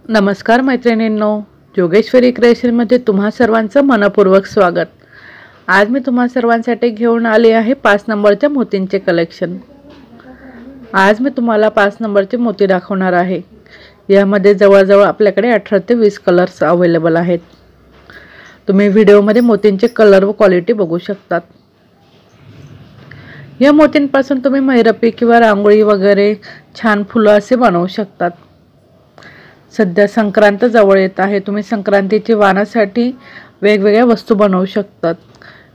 नमस्कार मैत्रिणींनो, जोगेश्वरी क्रिएशनमध्ये तुम्हा सर्वांचं मनपूर्वक स्वागत। आज मी तुम्हा सर्वांसाठी घेऊन आले आहे 5 नंबरच्या मोतींचे कलेक्शन। आज मी तुम्हाला 5 नंबरचे मोती दाखवणार आहे। यामध्ये जवळजवळ आपल्याकडे 18 ते 20 कलर्स अवेलेबल आहेत। तुम्ही व्हिडिओमध्ये मोतींचे कलर व क्वालिटी बघू शकतात। या मोतींपासून तुम्ही मैरपी किंवा रांगोळी वगैरे छान फुलं असे बनवू शकतात। सध्या संक्रांत जवळ येत आहे। तुम्ही संक्रांतीची वाणासाठी वेगवेगळ्या वस्तू बनवू शकतात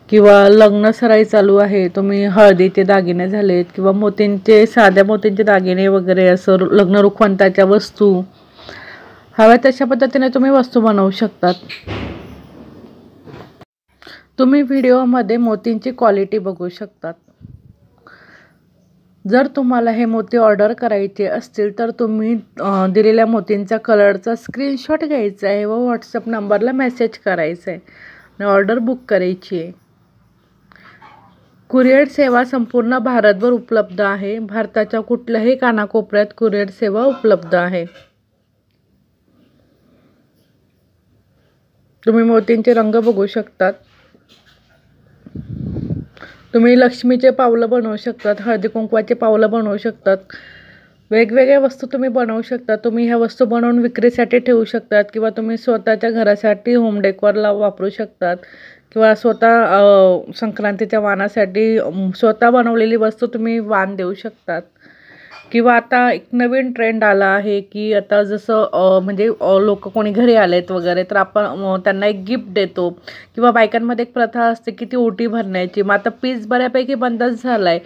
किंवा लग्न सराई चालू आहे, तुम्ही हळदीचे दागिने झालेत किंवा मोतींचे साध्या मोतींचे दागिने वगैरे असं लग्न रुखवंताच्या वस्तू हव्या तशा पद्धतीने तुम्ही वस्तू बनवू शकतात। तुम्ही व्हिडिओमध्ये मोतींची क्वालिटी बघू शकतात। जर तुम्हाला हे मोती ऑर्डर करायचे असतील तर तुम्ही दिलेल्या मोतींचा कलरचा स्क्रीनशॉट घ्यायचा आहे व व्हॉट्सअप नंबरला मेसेज करायचा आहे आणि ऑर्डर बुक करायची आहे। कुरिअर सेवा संपूर्ण भारतभर उपलब्ध आहे। भारताच्या कुठल्याही कानाकोपऱ्यात कुरिअर सेवा उपलब्ध आहे। तुम्ही मोतींचे रंग बघू शकतात। तुम्ही लक्ष्मीचे पावलं बनवू शकतात, हळदी कुंकवाचे पावलं बनवू शकतात, वेगवेगळ्या वस्तू तुम्ही बनवू शकता। तुम्ही ह्या वस्तू बनवून विक्रीसाठी ठेवू शकतात किंवा तुम्ही स्वतःच्या घरासाठी होम डेकोरला वापरू शकतात किंवा स्वतः संक्रांतीच्या वाणासाठी स्वतः बनवलेली वस्तू तुम्ही वाण देऊ शकतात। किंवा आता एक नवीन ट्रेंड आला आहे की आता जसं म्हणजे लोक कोणी घरी आलेत वगैरे तर आपण त्यांना एक गिफ्ट देतो किंवा बायकांमध्ये एक प्रथा असते की ती ओटी भरण्याची। मग आता पीस बऱ्यापैकी बंदच झाला आहे,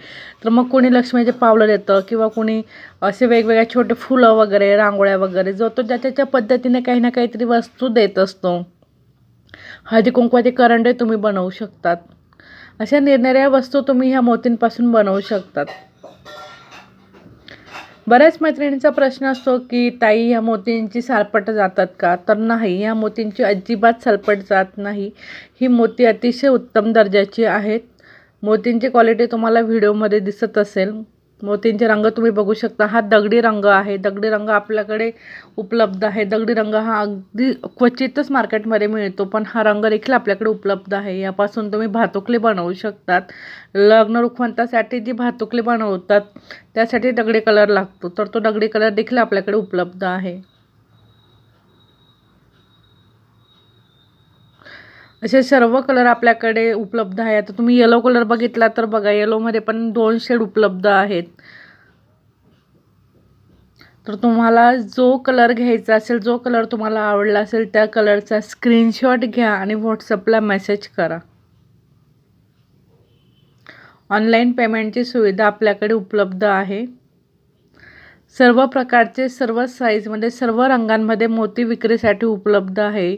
तर मग कोणी लक्ष्मीचे पावलं देतं किंवा कोणी असे वेगवेगळ्या छोटे फुलं वगैरे रांगोळ्या वगैरे जो तो ज्याच्या पद्धतीने काही ना काहीतरी वस्तू देत असतो। हळदी कुंकवाचे करंडे तुम्ही बनवू शकतात। अशा निरनिराळ्या वस्तू तुम्ही ह्या मोतींपासून बनवू शकतात। बऱ्याच मैत्रिणींचा प्रश्न असतो की ताई या मोतींची सालपट जातात का? तर नाही, या मोतींची अजिबात सालपट जात नाही। ही मोती अतिशय उत्तम दर्जाची आहेत। मोतींची क्वालिटी तुम्हाला व्हिडिओमध्ये दिसत असेल। मोतींचे रंग तुम्ही बघू शकता। हा दगडी रंग आहे। दगडी रंग आपल्याकडे उपलब्ध आहे। दगडी रंग हा अगदी क्वचितच मार्केटमध्ये मिळतो, पण हा रंग देखील आपल्याकडे उपलब्ध आहे। यापासून तुम्ही भातुकली बनवू शकतात। लग्न रुखवंतासाठी जी भातुकली बनवतात त्यासाठी दगडी कलर लागतो, तर तो दगडी कलर देखील आपल्याकडे उपलब्ध आहे। असे सर्व कलर आपल्याकडे उपलब्ध आहे। आता तुम्ही येलो कलर बघितला तर बघा, येलोमध्ये पण 2 शेड उपलब्ध आहेत। तर तुम्हाला जो कलर घ्यायचा असेल, जो कलर तुम्हाला आवडला असेल त्या कलरचा स्क्रीनशॉट घ्या आणि व्हॉट्सअपला मेसेज करा। ऑनलाईन पेमेंटची सुविधा आपल्याकडे उपलब्ध आहे। सर्व प्रकारचे सर्व साईजमध्ये सर्व रंगांमध्ये मोती विक्रीसाठी उपलब्ध आहे।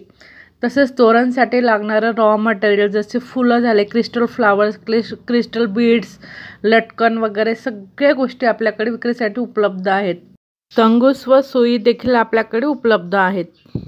तसेच तोरणसाठी लागणारं रॉ मटेरियल जसे फुलं झाले, क्रिस्टल फ्लावर्स, क्रिस्टल बीड्स, लटकन वगैरे सगळ्या गोष्टी आपल्याकडे विक्रीसाठी उपलब्ध आहेत। कंगूस व सुई देखील आपल्याकडे उपलब्ध आहेत।